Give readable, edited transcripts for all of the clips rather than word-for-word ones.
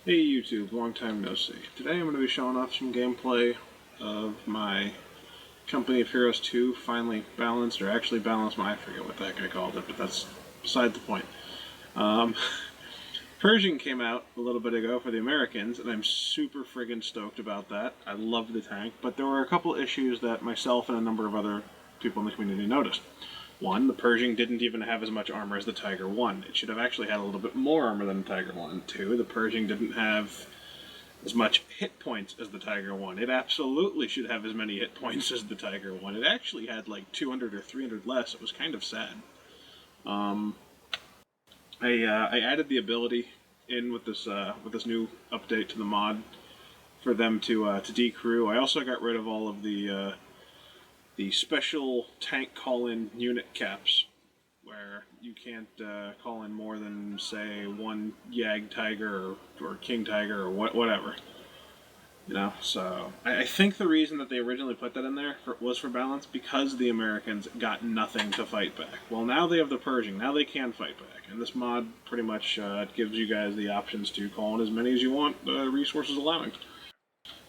Hey YouTube, long time no see. Today I'm going to be showing off some gameplay of my Company of Heroes 2 finally balanced, or actually balanced I forget what that guy called it, but that's beside the point. Pershing came out a little bit ago for the Americans, and I'm super friggin' stoked about that. I love the tank, but there were a couple issues that myself and a number of other people in the community noticed. One, the Pershing didn't even have as much armor as the Tiger 1. It should have actually had a little bit more armor than the Tiger 1. Two, the Pershing didn't have as much hit points as the Tiger 1. It absolutely should have as many hit points as the Tiger 1. It actually had like 200 or 300 less. It was kind of sad. I added the ability in with this new update to the mod for them to decrew. I also got rid of all of the special tank call-in unit caps, where you can't call in more than, say, one Yag Tiger or King Tiger or whatever. You know, so I think the reason that they originally put that in there was for balance, because the Americans got nothing to fight back. Well, now they have the Pershing. Now they can fight back. And this mod pretty much gives you guys the options to call in as many as you want, resources allowing.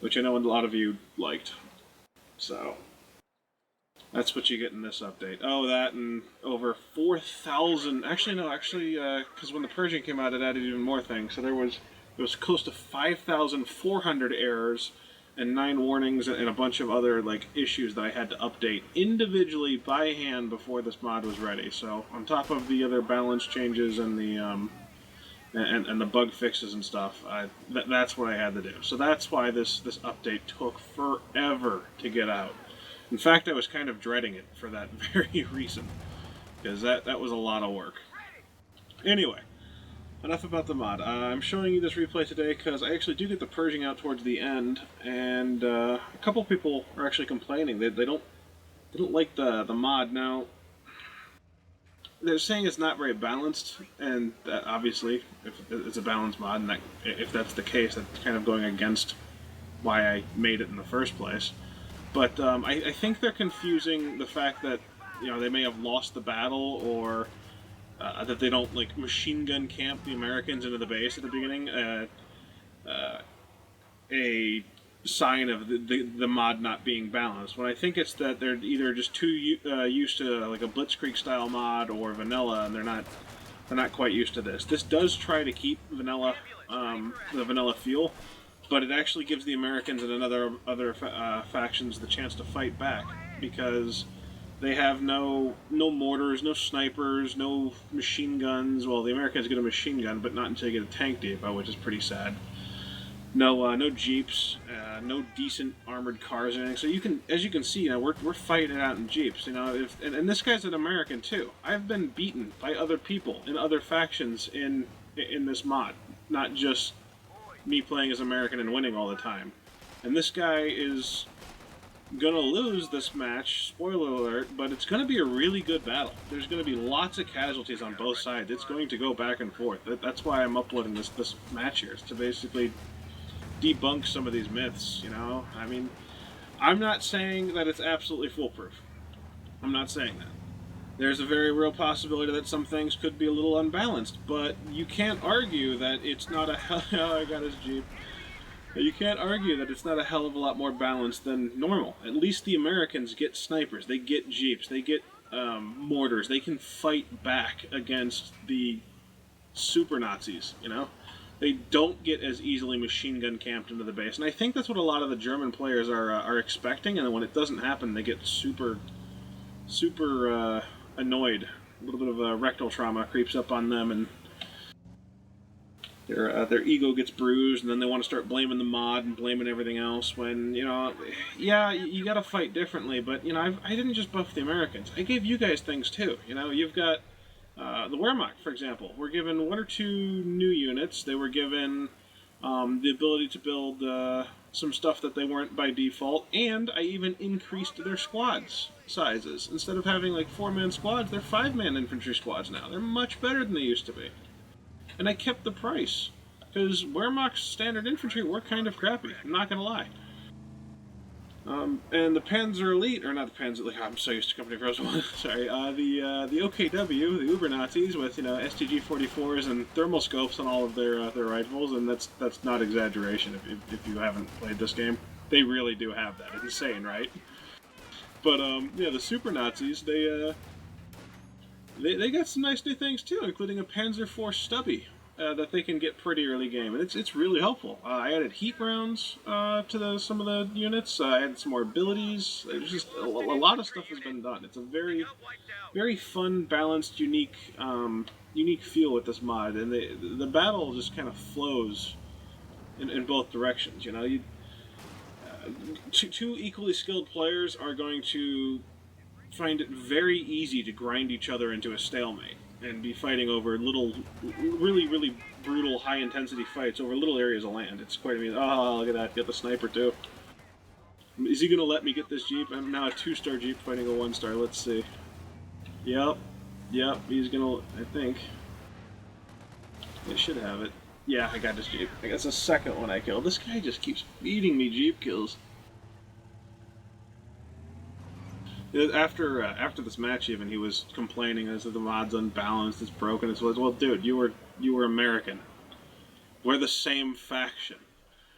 Which I know a lot of you liked. So that's what you get in this update. Oh, that and over 4,000... because when the Pershing came out, it added even more things. So there was close to 5,400 errors and 9 warnings and a bunch of other issues that I had to update individually by hand before this mod was ready. So on top of the other balance changes and the and the bug fixes and stuff, that's what I had to do. So that's why this update took forever to get out. In fact, I was kind of dreading it for that very reason, because that was a lot of work. Anyway, enough about the mod. I'm showing you this replay today because I actually do get the Pershing out towards the end, and a couple people are actually complaining. They don't like the mod. Now, they're saying it's not very balanced, and that obviously, if it's a balanced mod, and if that's the case, that's kind of going against why I made it in the first place. But I think they're confusing the fact that, they may have lost the battle, or that they don't machine gun camp the Americans into the base at the beginning. A sign of the mod not being balanced. When I think it's that they're either just too used to a Blitzkrieg style mod or vanilla, and they're not quite used to this. This does try to keep vanilla, the vanilla feel, but it actually gives the Americans and other factions the chance to fight back, because they have no mortars, no snipers, no machine guns. Well, the Americans get a machine gun, but not until you get a tank depot, which is pretty sad. No jeeps, no decent armored cars or anything. So as you can see, we're fighting it out in jeeps. And this guy's an American too. I've been beaten by other people in other factions in this mod, not just me playing as American and winning all the time. And this guy is gonna lose this match, spoiler alert, but it's gonna be a really good battle. There's gonna be lots of casualties on both sides. It's going to go back and forth. That's why I'm uploading this match here, is to basically debunk some of these myths, I mean, I'm not saying that it's absolutely foolproof. I'm not saying that. There's a very real possibility that some things could be a little unbalanced, but you can't argue that it's not a hell... Oh, I got his Jeep. You can't argue that it's not a hell of a lot more balanced than normal. At least the Americans get snipers, they get Jeeps, they get mortars, they can fight back against the super Nazis, They don't get as easily machine gun camped into the base, and I think that's what a lot of the German players are expecting, and when it doesn't happen, they get super annoyed. A little bit of rectal trauma creeps up on them, and their ego gets bruised, and then they want to start blaming the mod and blaming everything else. When yeah, you got to fight differently. But I didn't just buff the Americans. I gave you guys things too. You've got the Wehrmacht, for example. We're given 1 or 2 new units. They were given the ability to build some stuff that they weren't by default, and I even increased their squads sizes. Instead of having 4-man squads, they're 5-man infantry squads now. They're much better than they used to be. And I kept the price, because Wehrmacht's standard infantry were kind of crappy, I'm not gonna lie. And the Panzer Elite, or not the Panzer Elite, I'm so used to Company Pros 1, sorry, the OKW, the Uber Nazis, with, STG-44s and thermal scopes on all of their rifles, and that's not exaggeration if you haven't played this game. They really do have that. It's insane, right? But, the Super Nazis, they got some nice new things too, including a Panzer IV Stubby. That they can get pretty early game, and it's really helpful. I added heat rounds to some of the units. I added some more abilities. There's just a lot of stuff has been done. It's a very fun, balanced, unique feel with this mod, and the battle just kind of flows in both directions. Two equally skilled players are going to find it very easy to grind each other into a stalemate and be fighting over really brutal, high-intensity fights over little areas of land. It's quite amazing. Oh, look at that. Get the sniper, too. Is he going to let me get this Jeep? I'm now a 2-star Jeep fighting a 1-star. Let's see. Yep, he's going to, I think. I should have it. Yeah, I got this Jeep. I guess the second one I killed. This guy just keeps feeding me Jeep kills. After this match, even, he was complaining as that the mod's unbalanced, it's broken. It's well, dude, you were American. We're the same faction.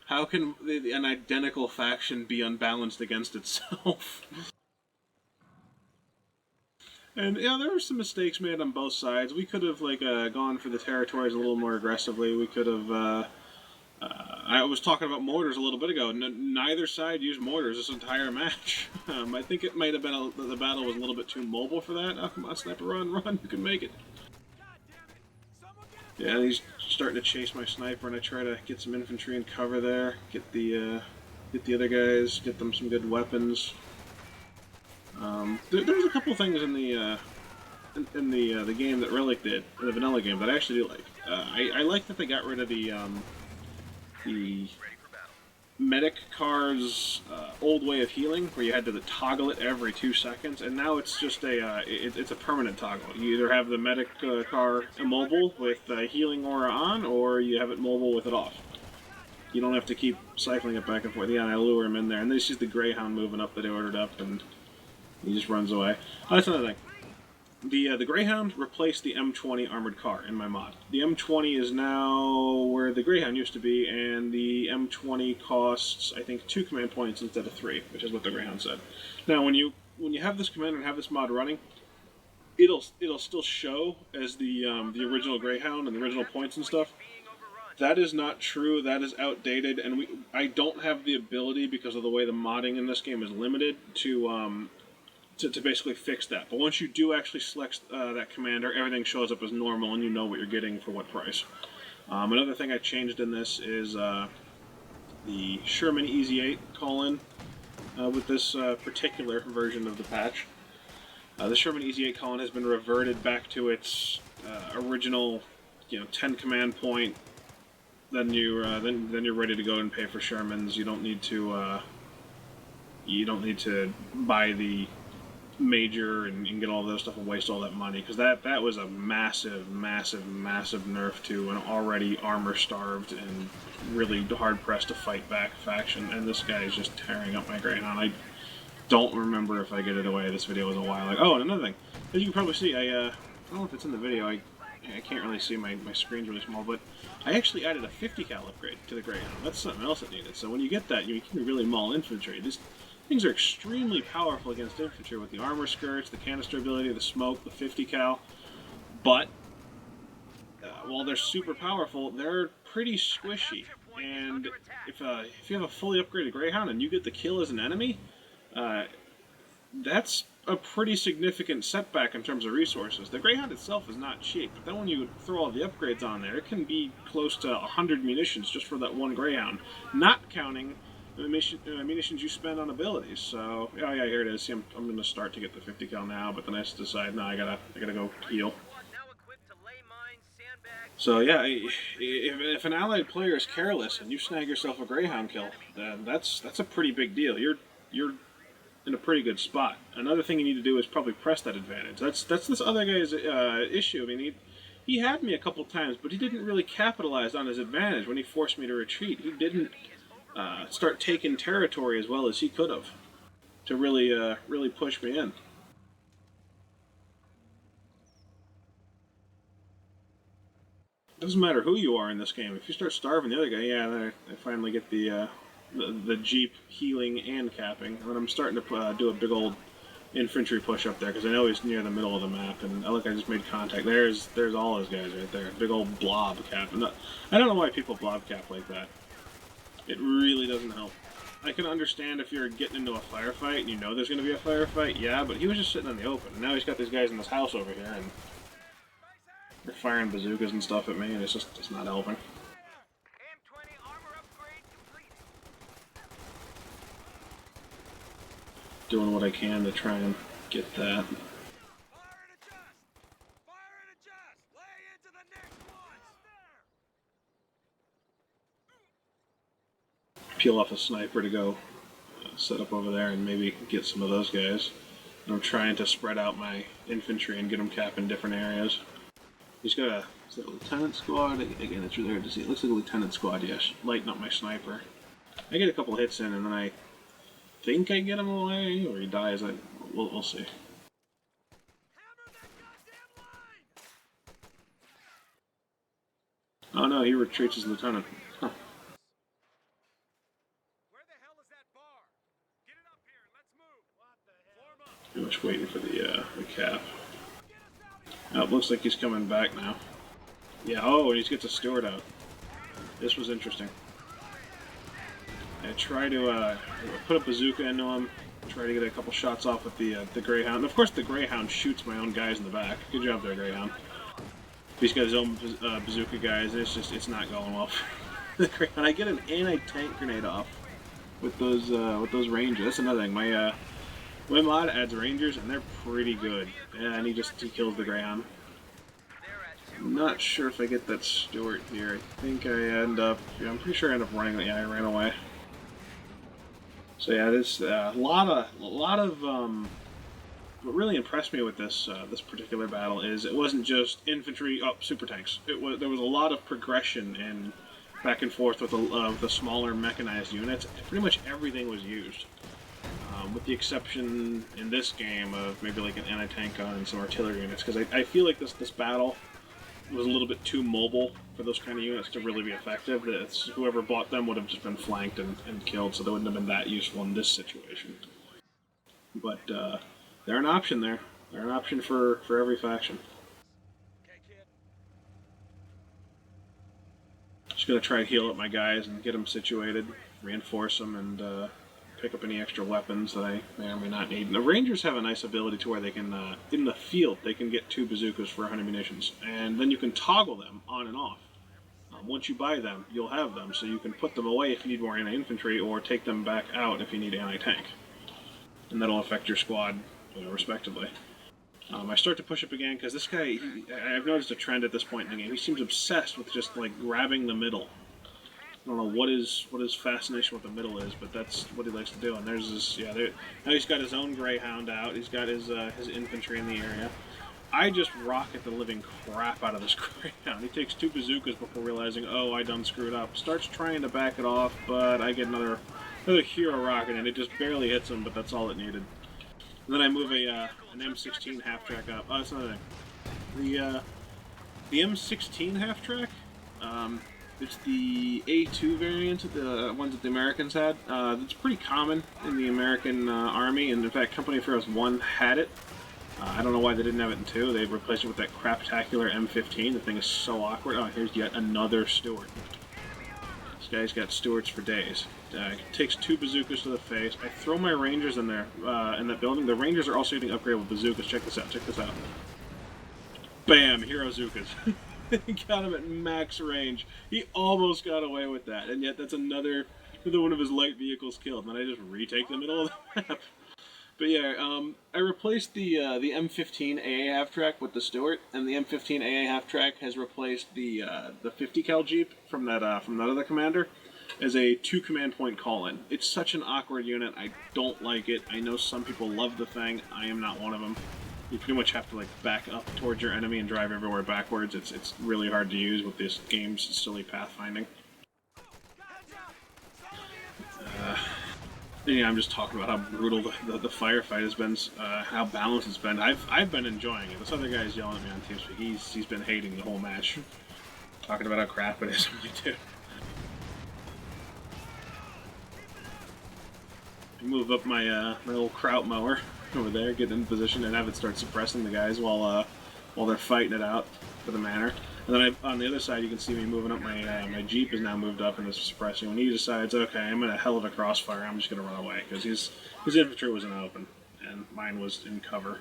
How can an identical faction be unbalanced against itself? And there were some mistakes made on both sides. We could have gone for the territories a little more aggressively. We could have. I was talking about mortars a little bit ago. Neither side used mortars this entire match. I think it might have been the battle was a little bit too mobile for that. Oh, come on, sniper, run! You can make it. Yeah, he's starting to chase my sniper, and I try to get some infantry in cover there. Get the other guys. Get them some good weapons. There's a couple things in the game that Relic did, the vanilla game, that I actually do like. I like that they got rid of the medic car's old way of healing, where you had to toggle it every 2 seconds, and now it's just it's a permanent toggle. You either have the medic car immobile with healing aura on, or you have it mobile with it off. You don't have to keep cycling it back and forth. Yeah, and I lure him in there, and this is the Greyhound moving up that I ordered up, and he just runs away. Oh, that's another thing. The Greyhound replaced the M20 armored car in my mod. The M20 is now where the Greyhound used to be, and the M20 costs, I think, 2 command points instead of 3, which is what the Greyhound said. Now, when you have this commander and have this mod running, it'll still show as the original Greyhound and the original points and stuff. That is not true. That is outdated, and I don't have the ability, because of the way the modding in this game is limited, to basically fix that. But once you do actually select that commander, everything shows up as normal, and you know what you're getting for what price. Another thing I changed in this is the Sherman Easy 8 call-in with this particular version of the patch. The Sherman Easy 8 call-in has been reverted back to its original, 10 command point. Then you're ready to go and pay for Shermans. You don't need to buy the major and get all those stuff and waste all that money, because that was a massive nerf to an already armor starved and really hard pressed to fight back faction, and this guy is just tearing up my Greyhound. I don't remember if I get it away. This video was a while ago. Oh, and another thing, as you can probably see, I don't know if it's in the video. I can't really see, my screen's really small, but I actually added a 50 cal upgrade to the Greyhound. That's something else that needed. So when you get that, you can really maul infantry. Things are extremely powerful against infantry with the armor skirts, the canister ability, the smoke, the 50 cal. But while they're super powerful, they're pretty squishy. And if you have a fully upgraded Greyhound and you get the kill as an enemy, that's a pretty significant setback in terms of resources. The Greyhound itself is not cheap, but then when you throw all the upgrades on there, it can be close to 100 munitions just for that one Greyhound, not counting the munitions you spend on abilities. So, yeah, here it is. See, I'm going to start to get the 50 cal now, but then I decide, no, I gotta go heal. So yeah, if an allied player is careless and you snag yourself a Greyhound kill, then that's a pretty big deal. You're in a pretty good spot. Another thing you need to do is probably press that advantage. That's this other guy's issue. I mean, he had me a couple times, but he didn't really capitalize on his advantage when he forced me to retreat. He didn't start taking territory as well as he could have. to really push me in. Doesn't matter who you are in this game. If you start starving the other guy, yeah, I finally get the Jeep healing and capping. And I'm starting to do a big old infantry push up there because I know he's near the middle of the map. And look, I just made contact. There's all those guys right there. Big old blob cap. And I don't know why people blob cap like that. It really doesn't help. I can understand if you're getting into a firefight and you know there's going to be a firefight, yeah, but he was just sitting in the open. And now he's got these guys in this house over here, and they're firing bazookas and stuff at me, and it's not helping. Doing what I can to try and get that. Peel off a sniper to go set up over there and maybe get some of those guys. And I'm trying to spread out my infantry and get them capped in different areas. He's got a lieutenant squad. Again, it's really hard to see. It looks like a lieutenant squad, yes. Lighting up my sniper. I get a couple hits in and then I think I get him away, or he dies. We'll see. Oh no, he retreats as lieutenant. Huh. Pretty much waiting for the cap. Oh, it looks like he's coming back now. Yeah, oh, and he gets a steward out. This was interesting. I try to put a bazooka into him, try to get a couple shots off with the Greyhound. And of course, the Greyhound shoots my own guys in the back. Good job there, Greyhound. He's got his own bazooka guys, and it's not going well. The Greyhound. I get an anti-tank grenade off with those Rangers. That's another thing. My mod adds Rangers, and they're pretty good. And he kills the Greyhound. I'm not sure if I get that Stewart here. I think I end up. Yeah, I'm pretty sure I end up running. Yeah, I ran away. So yeah, this a lot of what really impressed me with this particular battle is it wasn't just infantry super tanks. There was a lot of progression and back and forth with the smaller mechanized units. Pretty much everything was used, with the exception in this game of maybe like an anti-tank gun and some artillery units. Because I feel like this battle was a little bit too mobile for those kind of units to really be effective. Whoever bought them would have just been flanked and killed, so they wouldn't have been that useful in this situation. But they're an option there. They're an option for every faction. Just gonna try to heal up my guys and get them situated, reinforce them, and pick up any extra weapons that I may or may not need. And the Rangers have a nice ability to where they can, in the field, they can get 2 bazookas for 100 munitions. And then you can toggle them on and off. Once you buy them, you'll have them, so you can put them away if you need more anti-infantry, or take them back out if you need anti-tank. And that'll affect your squad, respectively. I start to push up again, because this guy, I've noticed a trend at this point in the game. He seems obsessed with just, like, grabbing the middle. I don't know what his fascination with the middle is, but that's what he likes to do. And there's this, now he's got his own Greyhound out. He's got his infantry in the area. I just rocket the living crap out of this Greyhound. He takes 2 bazookas before realizing, oh, I done screwed up. Starts trying to back it off, but I get another hero rocket, and it just barely hits him, but that's all it needed. And then I move an M16 half-track up. Oh, that's another thing. The M16 half-track, it's the A2 variant, the ones that the Americans had. It's pretty common in the American Army, and in fact, Company Affairs 1 had it. I don't know why they didn't have it in 2. They replaced it with that craptacular M15. The thing is so awkward. Oh, here's yet another Stewart. This guy's got Stewarts for days. Takes 2 bazookas to the face. I throw my Rangers in there, in that building. The Rangers are also getting upgraded with bazookas. Check this out, check this out. Bam! Hero Zookas. Got him at max range. He almost got away with that, and yet that's another one of his light vehicles killed. And then I just retake the middle of the map. But yeah, I replaced the M15 AA half-track with the Stewart, and the M15 AA half-track has replaced the 50 cal Jeep from that other commander as a 2 command point call-in. It's such an awkward unit. I don't like it. I know some people love the thing. I am not one of them. You pretty much have to like back up towards your enemy and drive everywhere backwards. It's really hard to use with this game's silly pathfinding. yeah, I'm just talking about how brutal the firefight has been, how balanced it's been. I've been enjoying it. This other guy's yelling at me on TeamSpeak. He's been hating the whole match, talking about how crap it is. Really, too. Move up my my little kraut mower over there, get in position, and have it start suppressing the guys while they're fighting it out for the manor. And then on the other side, you can see me moving up my my Jeep is now moved up and is suppressing. When he decides, okay, I'm in a hell of a crossfire, I'm just gonna run away because his infantry was in open and mine was in cover.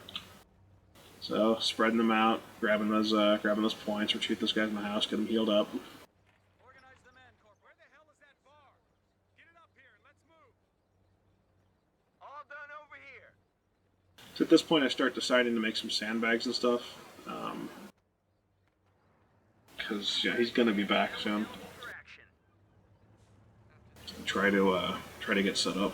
So spreading them out, grabbing those points, retreat those guys in the house, get them healed up. So at this point, I start deciding to make some sandbags and stuff, because yeah, he's gonna be back soon. Try to get set up.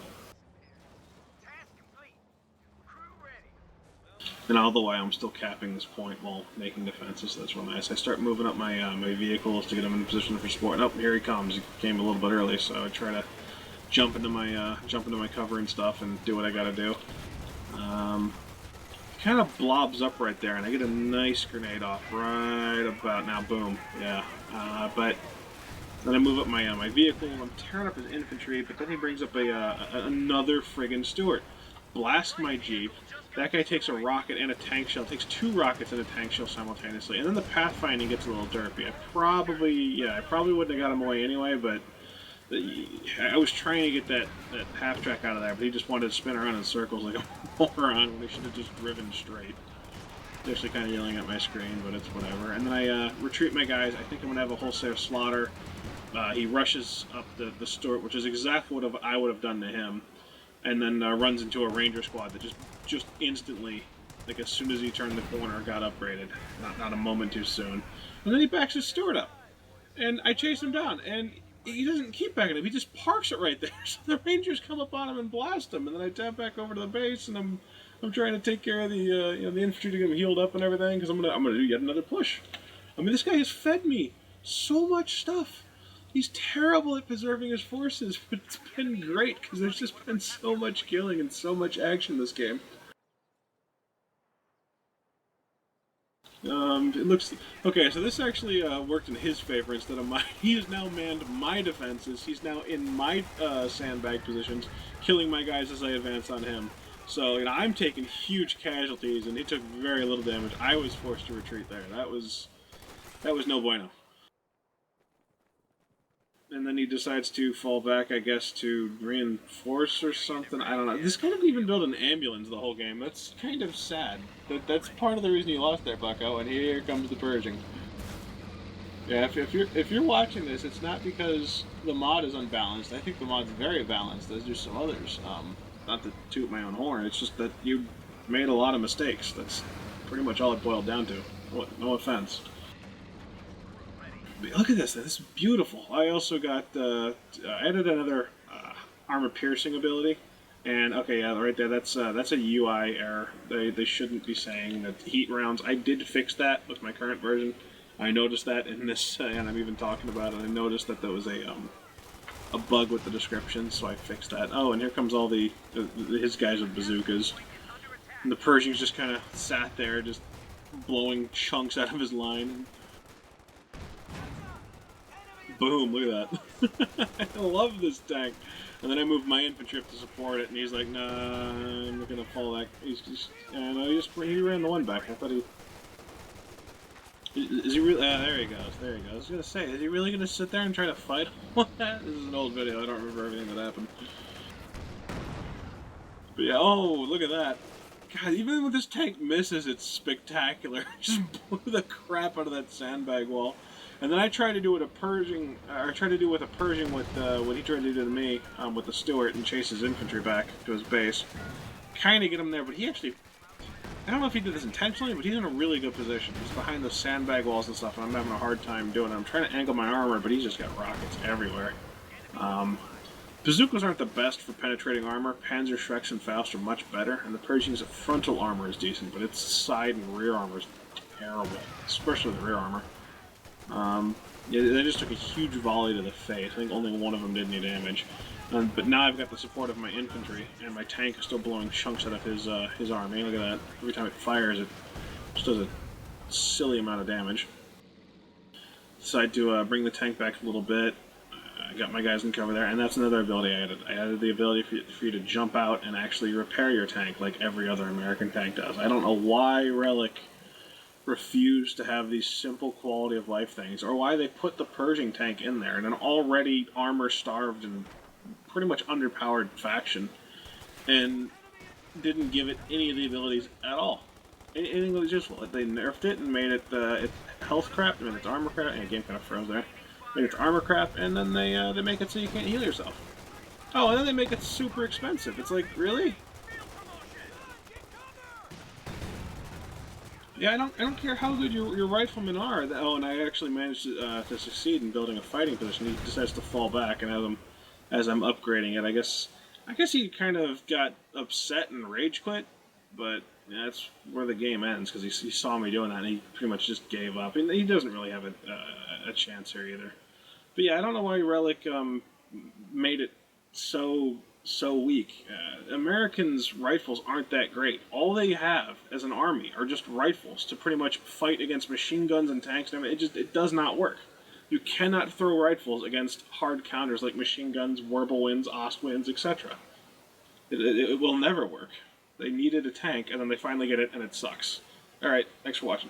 And all the way, I'm still capping this point while making defenses. So that's real nice. I start moving up my my vehicles to get him in position for support. And here he comes. He came a little bit early, so I try to jump into my cover and stuff and do what I gotta do. Kind of blobs up right there, and I get a nice grenade off right about now. Boom. Yeah. But then I move up my my vehicle, and I'm tearing up his infantry, but then he brings up another friggin' Stuart. Blast my Jeep. That guy takes a rocket and a tank shell. Takes 2 rockets and a tank shell simultaneously. And then the pathfinding gets a little derpy. I probably wouldn't have got him away anyway, but I was trying to get that half track out of there, but he just wanted to spin around in circles like a moron when he should have just driven straight. He's actually kind of yelling at my screen, but it's whatever. And then I retreat my guys. I think I'm going to have a wholesale slaughter. He rushes up the Stuart, which is exactly what I would have done to him. And then runs into a ranger squad that just instantly, like as soon as he turned the corner, got upgraded. Not a moment too soon. And then he backs his Stuart up. And I chase him down, and he doesn't keep backing up, he just parks it right there. So the rangers come up on him and blast him, and then I tap back over to the base, and I'm trying to take care of the the infantry to get them healed up and everything, because I'm gonna do yet another push. I mean, this guy has fed me so much stuff. He's terrible at preserving his forces, but it's been great because there's just been so much killing and so much action this game. It looks okay. So this actually worked in his favor instead of mine. He has now manned my defenses. He's now in my sandbag positions, killing my guys as I advance on him. So I'm taking huge casualties, and he took very little damage. I was forced to retreat there. That was no bueno. And then he decides to fall back, I guess, to reinforce or something. I don't know. This guy didn't even build an ambulance the whole game. That's kind of sad. That's part of the reason you lost there, Bucko. And here comes the purging. Yeah, if you're watching this, it's not because the mod is unbalanced. I think the mod's very balanced. There's just some others. Not to toot my own horn. It's just that you made a lot of mistakes. That's pretty much all it boiled down to. No offense. Look at this. This is beautiful. I also got added another armor piercing ability, and okay, yeah, right there. That's a UI error. They shouldn't be saying that heat rounds. I did fix that with my current version. I noticed that in this, and I'm even talking about it. I noticed that there was a bug with the description, so I fixed that. Oh, and here comes all his guys with bazookas. And the Pershing's just kind of sat there, just blowing chunks out of his line. Boom, look at that. I love this tank. And then I moved my infantry up to support it, and he's like, nah, I'm not gonna fall back. He ran the one back. I thought is he really, there he goes, I was gonna say, is he really gonna sit there and try to fight on that? This is an old video, I don't remember everything that happened. But yeah, oh, look at that. God, even when this tank misses, it's spectacular. Just blew the crap out of that sandbag wall. And then I tried to do with a Pershing with what he tried to do to me with the Stuart and chase his infantry back to his base. Kind of get him there, but he actually, I don't know if he did this intentionally, but he's in a really good position. He's behind those sandbag walls and stuff, and I'm having a hard time doing it. I'm trying to angle my armor, but he's just got rockets everywhere. Bazookas aren't the best for penetrating armor. Panzer, Shreks, and Faust are much better, and the Pershing's frontal armor is decent, but its side and rear armor is terrible, especially the rear armor. Yeah, they just took a huge volley to the face. I think only one of them did any damage. But now I've got the support of my infantry, and my tank is still blowing chunks out of his army. Look at that. Every time it fires, it just does a silly amount of damage. Decide to bring the tank back a little bit. I got my guys in cover there, and that's another ability I added. I added the ability for you to jump out and actually repair your tank like every other American tank does. I don't know why Relic refused to have these simple quality of life things, or why they put the Pershing tank in there in an already armor-starved and pretty much underpowered faction, and didn't give it any of the abilities at all. Anything that was useful. They nerfed it and made it its health crap, and its armor crap, and the game kind of froze there. Made its armor crap, and then they make it so you can't heal yourself. Oh, and then they make it super expensive. It's like, really? Yeah, I don't care how good your riflemen are. Oh, and I actually managed to succeed in building a fighting position. He decides to fall back, and as I'm upgrading it, I guess he kind of got upset and rage quit, but yeah, that's where the game ends because he saw me doing that and he pretty much just gave up. And he doesn't really have a chance here either. But yeah, I don't know why Relic made it so weak. Americans' rifles aren't that great. All they have as an army are just rifles to pretty much fight against machine guns and tanks. And it does not work. You cannot throw rifles against hard counters like machine guns, Wirbelwinds, Ostwinds, etc. It will never work. They needed a tank, and then they finally get it, and it sucks. Alright, thanks for watching.